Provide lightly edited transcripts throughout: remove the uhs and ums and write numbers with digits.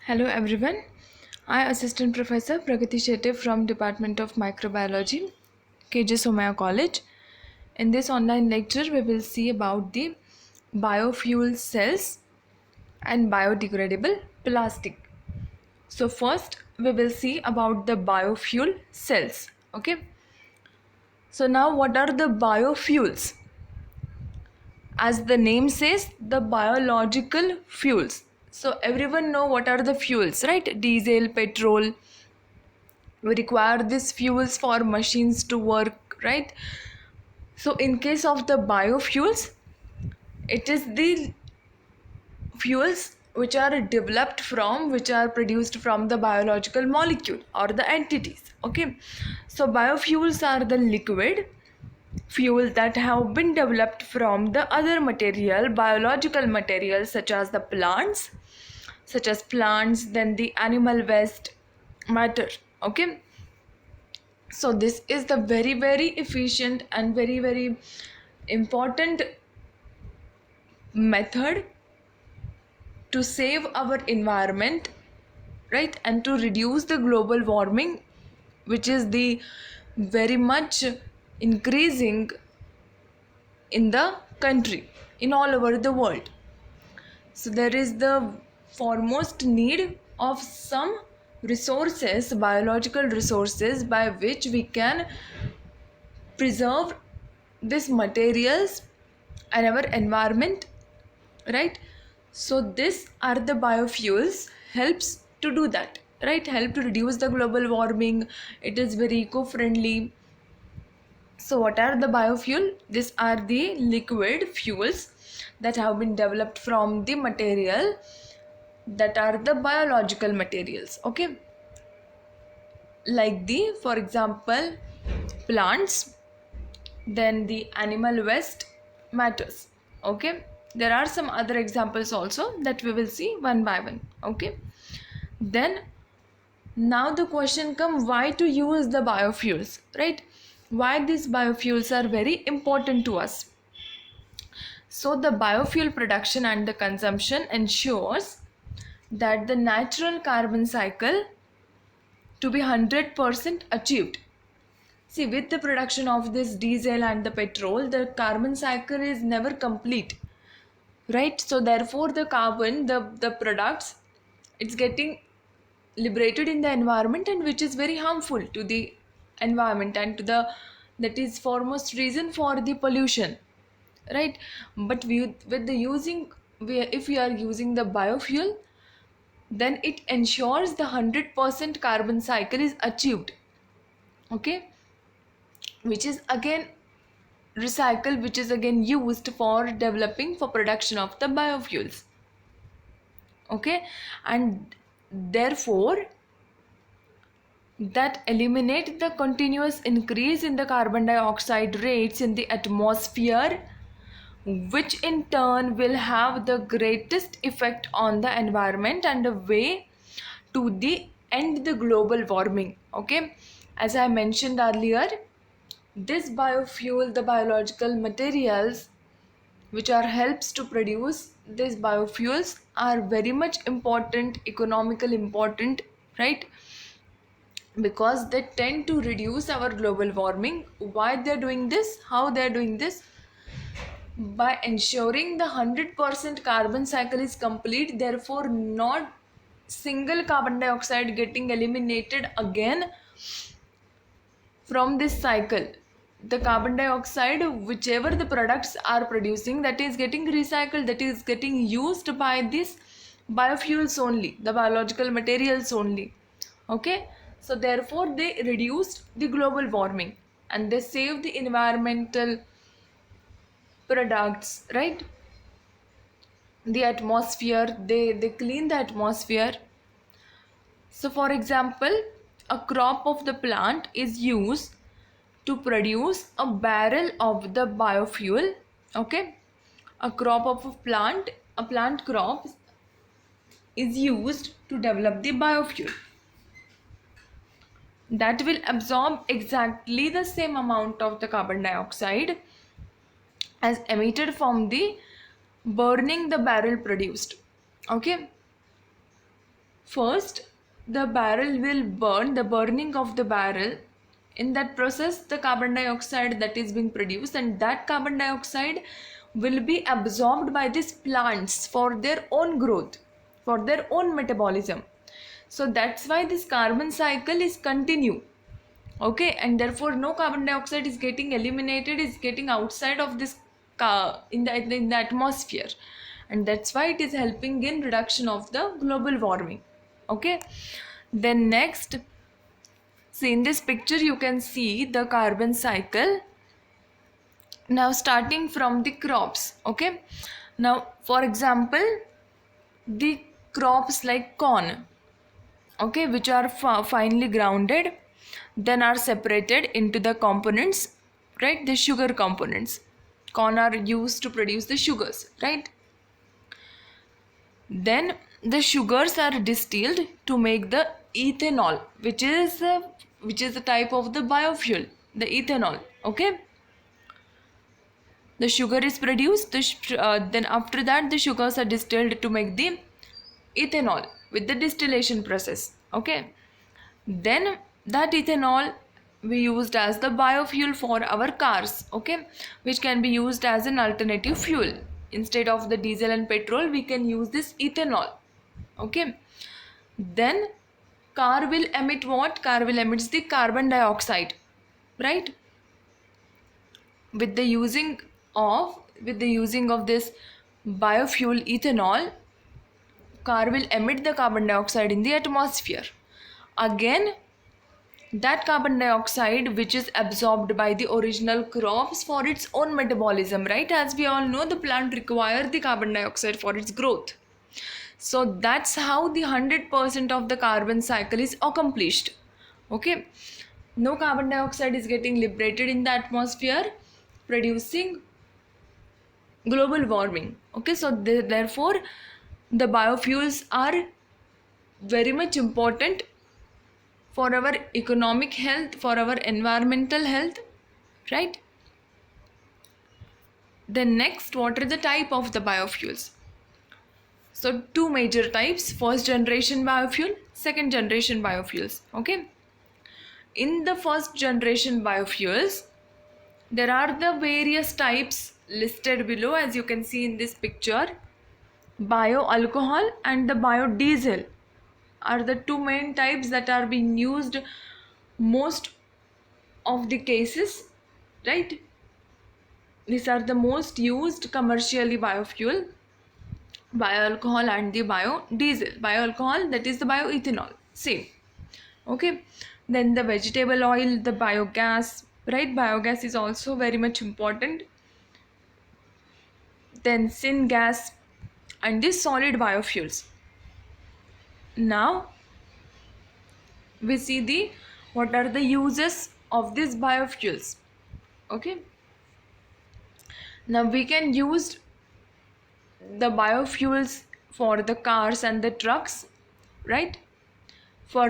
Hello everyone. I Assistant Professor Pragati Shetty from Department of Microbiology, KJ Somaya College. In this online lecture, we will see about the biofuel cells and biodegradable plastic. So first, we will see about the biofuel cells. Okay. So now, what are the biofuels? As the name says, the biological fuels. So everyone know what are the fuels, right? Diesel, petrol. We require these fuels for machines to work, right? So in case of the biofuels, it is the fuels which are produced from the biological molecule or the entities. Okay, so biofuels are the liquid fuels that have been developed from the other material, biological materials such as plants, then the animal waste matter. Okay, so this is the very efficient and very important method to save our environment, right, and to reduce the global warming, which is the very much increasing in the country, in all over the world. So there is the foremost need of some resources, biological resources, by which we can preserve these materials and our environment, right? So these are the biofuels helps to do that, right? Help to reduce the global warming. It is very eco-friendly. So what are the biofuel? These are the liquid fuels that have been developed from the material that are the biological materials. Okay, like the, for example, plants, then the animal waste matters. Okay, there are some other examples also that we will see one by one. Okay, then now the question come, why to use the biofuels, right? Why these biofuels are very important to us? So the biofuel production and the consumption ensures that the natural carbon cycle to be 100% achieved. See, with the production of this diesel and the petrol, the carbon cycle is never complete, right? So therefore the carbon, the products, it's getting liberated in the environment, and which is very harmful to the environment and to the, that is foremost reason for the pollution, right? But with the using, if we are using the biofuel, then it ensures the 100% carbon cycle is achieved. Okay, which is again recycled, which is again used for developing, for production of the biofuels. Okay, and therefore that eliminate the continuous increase in the carbon dioxide rates in the atmosphere, which in turn will have the greatest effect on the environment and a way to the end the global warming. Okay, as I mentioned earlier, this biofuel, the biological materials which are helps to produce these biofuels, are very much important, economical important, right? Because they tend to reduce our global warming. Why they're doing this? How they're doing this? By ensuring the 100% carbon cycle is complete, therefore not single carbon dioxide getting eliminated again from this cycle. The carbon dioxide, whichever the products are producing, that is getting recycled, that is getting used by this biofuels only, the biological materials only. Okay, so therefore they reduced the global warming and they save the environmental products, right? The atmosphere, they clean the atmosphere. So for example, a crop of the plant is used to produce a barrel of the biofuel. Okay, a crop of a plant crop is used to develop the biofuel that will absorb exactly the same amount of the carbon dioxide as emitted from the burning the barrel produced. Okay, First, the barrel will burn, the burning of the barrel. In that process, the carbon dioxide that is being produced, and that carbon dioxide will be absorbed by these plants for their own growth, for their own metabolism. So that's why this carbon cycle is continue. Okay, and therefore no carbon dioxide is getting eliminated, is getting outside of this in the atmosphere, and that's why it is helping in reduction of the global warming. Okay, then next, see in this picture you can see the carbon cycle. Now starting from the crops. Okay, now for example, the crops like corn, okay, which are finely grounded, then are separated into the components, right? The sugar components. Corn are used to produce the sugars, right? Then the sugars are distilled to make the ethanol, which is a type of the biofuel, the ethanol. Okay, the sugar is produced, then after that the sugars are distilled to make the ethanol with the distillation process. Okay, then that ethanol we used as the biofuel for our cars. Okay, which can be used as an alternative fuel. Instead of the diesel and petrol, we can use this ethanol. Okay, then car will emit what? Car will emit the carbon dioxide, right? With the using of this biofuel ethanol, car will emit the carbon dioxide in the atmosphere. Again, that carbon dioxide which is absorbed by the original crops for its own metabolism, right? As we all know, the plant require the carbon dioxide for its growth. So that's how the 100% of the carbon cycle is accomplished. Okay, no carbon dioxide is getting liberated in the atmosphere, producing global warming. Okay, so therefore the biofuels are very much important for our economic health, for our environmental health, right? Then next, what are the type of the biofuels? So two major types: first generation biofuel, second generation biofuels. Okay, in the first generation biofuels, there are the various types listed below, as you can see in this picture. Bioalcohol and the biodiesel are the two main types that are being used most of the cases, right? These are the most used commercially biofuel: bioalcohol and the biodiesel. Bioalcohol, that is the bioethanol, same. Okay, then the vegetable oil, the biogas, right? Biogas is also very much important. Then syngas and the solid biofuels. Now we see the what are the uses of these biofuels. Okay, now we can use the biofuels for the cars and the trucks, right? For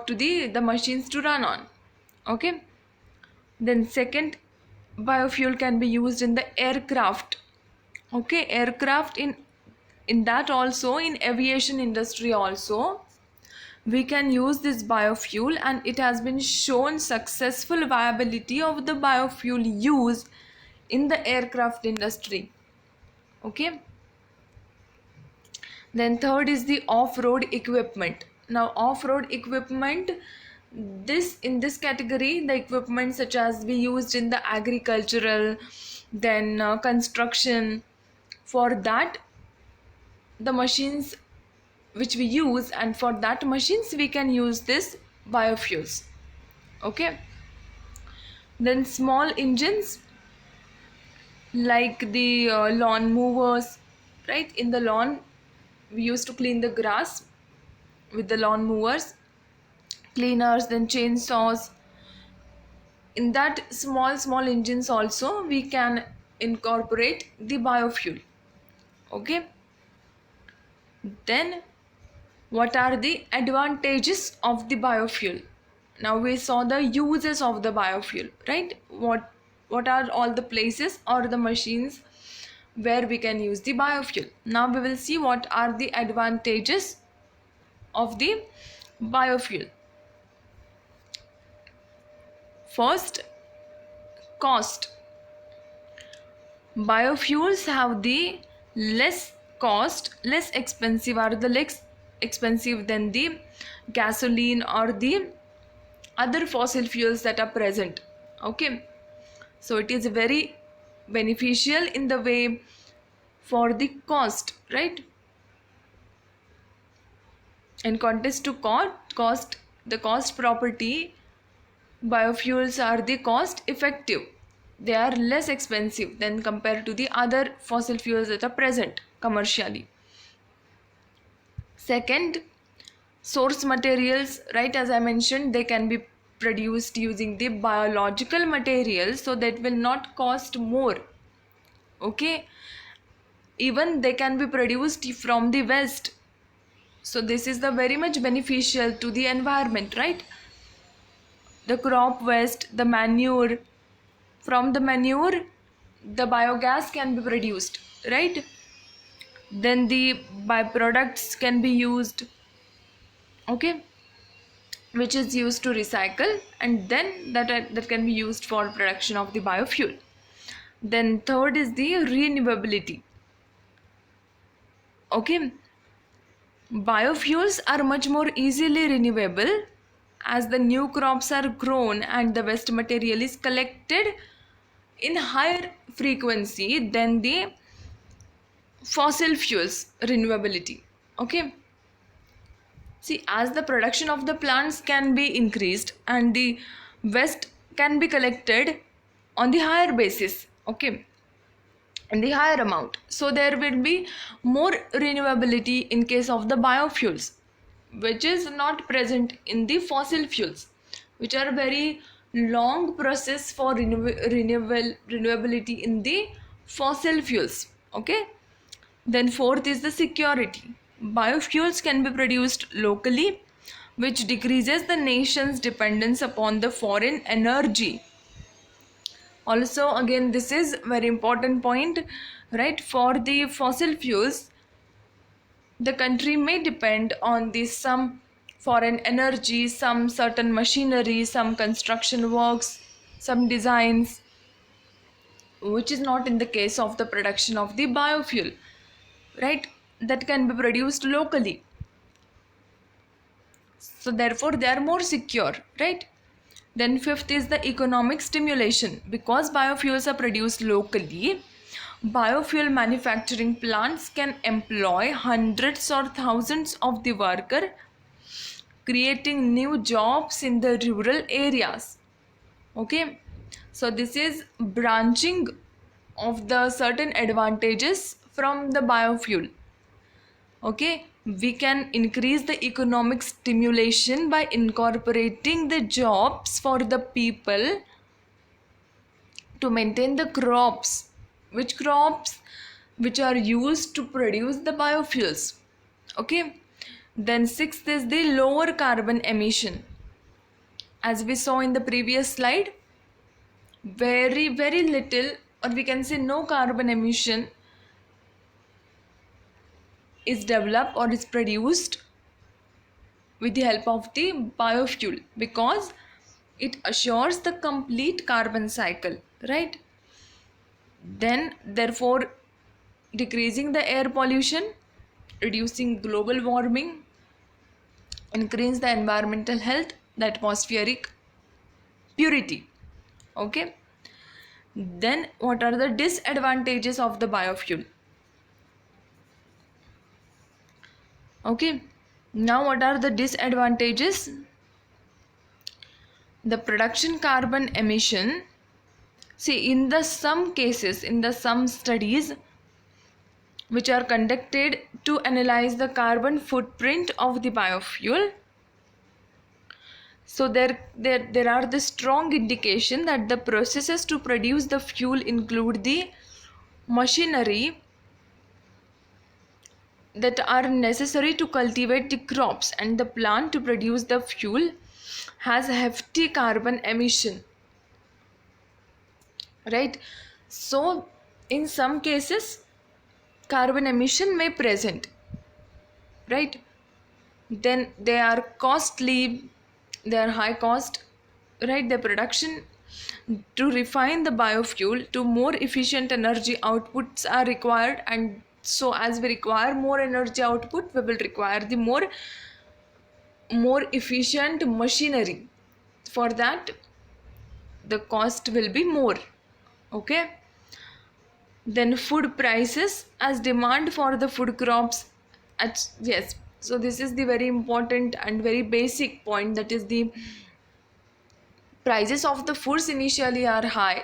to the machines to run on. Okay, then second, biofuel can be used in the aircraft. Okay, aircraft, in that also, in aviation industry also we can use this biofuel, and it has been shown successful viability of the biofuel use in the aircraft industry. Okay, then third is the off-road equipment. Now off-road equipment, in this category, the equipment such as we used in the agricultural, then construction, for that the machines which we use, and for that machines we can use this biofuels. Okay, then small engines like the lawn movers, right? In the lawn we used to clean the grass with the lawn movers, cleaners, then chainsaws. In that small engines also we can incorporate the biofuel. Okay, then what are the advantages of the biofuel? Now we saw the uses of the biofuel, right? What are all the places or the machines where we can use the biofuel? Now we will see what are the advantages of the biofuel. First, cost. Biofuels have the less cost, less expensive, or the less expensive than the gasoline or the other fossil fuels that are present. Okay, so it is very beneficial in the way for the cost, right? In contrast to cost, the cost property, biofuels are the cost effective. They are less expensive than compared to the other fossil fuels that are present commercially. Second, source materials, right? As I mentioned, they can be produced using the biological materials, so that will not cost more. Okay, even they can be produced from the waste, so this is the very much beneficial to the environment, right? The crop waste, the manure, from the manure the biogas can be produced, right? Then the byproducts can be used, okay, which is used to recycle, and then that can be used for production of the biofuel. Then third is the renewability. Okay, biofuels are much more easily renewable as the new crops are grown and the waste material is collected in higher frequency than the fossil fuels renewability. Okay, see, as the production of the plants can be increased and the waste can be collected on the higher basis, okay, in the higher amount, so there will be more renewability in case of the biofuels, which is not present in the fossil fuels, which are very long process for renewability in the fossil fuels. Okay, then fourth is the security. Biofuels can be produced locally, which decreases the nation's dependence upon the foreign energy. Also, again, this is very important point, right? For the fossil fuels, the country may depend on the some foreign energy, some certain machinery, some construction works, some designs, which is not in the case of the production of the biofuel, right? That can be produced locally, so therefore they are more secure, right? Then fifth is the economic stimulation. Because biofuels are produced locally, biofuel manufacturing plants can employ hundreds or thousands of the worker, creating new jobs in the rural areas. Okay, so this is branching of the certain advantages from the biofuel. Okay, we can increase the economic stimulation by incorporating the jobs for the people to maintain the crops, which are used to produce the biofuels. Okay, then sixth is the lower carbon emission. As we saw in the previous slide, very little, or we can say no carbon emission is developed or is produced with the help of the biofuel, because it assures the complete carbon cycle, right? Then therefore decreasing the air pollution, reducing global warming, increase the environmental health, the atmospheric purity. Okay, then what are the disadvantages of the biofuel? Okay, now what are the disadvantages? The production carbon emission. See, in the some cases, in the some studies which are conducted to analyze the carbon footprint of the biofuel, so there are the strong indication that the processes to produce the fuel include the machinery that are necessary to cultivate the crops, and the plant to produce the fuel has hefty carbon emission, right? So in some cases carbon emission may present, right? then they are costly, they are high cost, right? The production to refine the biofuel to more efficient energy outputs are required, and so as we require more energy output, we will require the more efficient machinery. For that, the cost will be more. Okay. Then food prices, as demand for the food crops yes, so this is the very important and very basic point, that is the prices of the foods initially are high,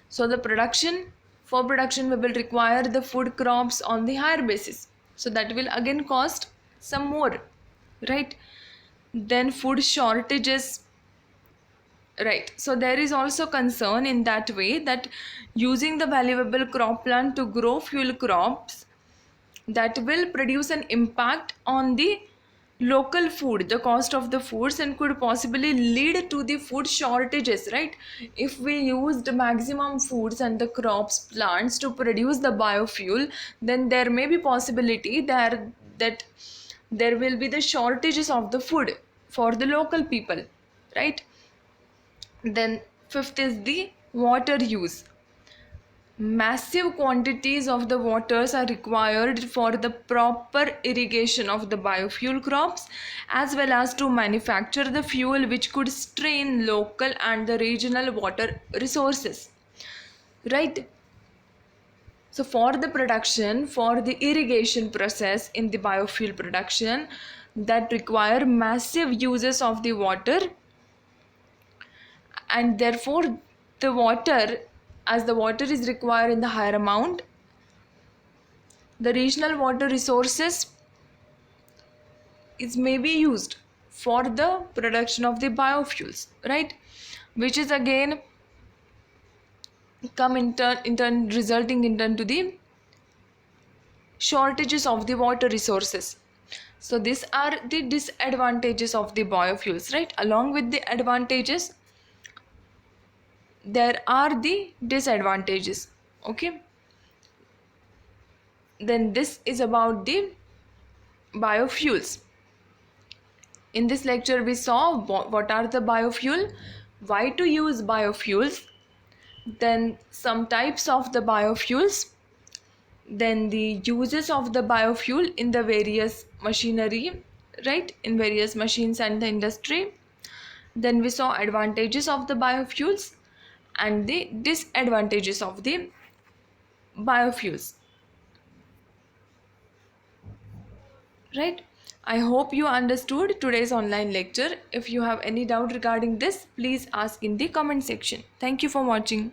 so the production we will require the food crops on the higher basis, so that will again cost some more, right? Then food shortages, right? So there is also concern in that way that using the valuable crop plant to grow fuel crops, that will produce an impact on the local food, the cost of the foods, and could possibly lead to the food shortages, right? If we used maximum foods and the crops plants to produce the biofuel, then there may be possibility there that there will be the shortages of the food for the local people, right? Then fifth is the water use. Massive quantities of the waters are required for the proper irrigation of the biofuel crops, as well as to manufacture the fuel, which could strain local and the regional water resources, right? So for the production, for the irrigation process in the biofuel production, that require massive uses of the water, and therefore the water, as the water is required in the higher amount, the regional water resources is may be used for the production of the biofuels, right? Which is again come in turn resulting in turn to the shortages of the water resources. So these are the disadvantages of the biofuels, right? Along with the advantages, there are the disadvantages. Okay, then this is about the biofuels. In this lecture we saw what are the biofuel, why to use biofuels, then some types of the biofuels, then the uses of the biofuel in the various machinery, right, in various machines and the industry. Then we saw advantages of the biofuels and the disadvantages of the biofuels, right? I hope you understood today's online lecture. If you have any doubt regarding this, please ask in the comment section. Thank you for watching.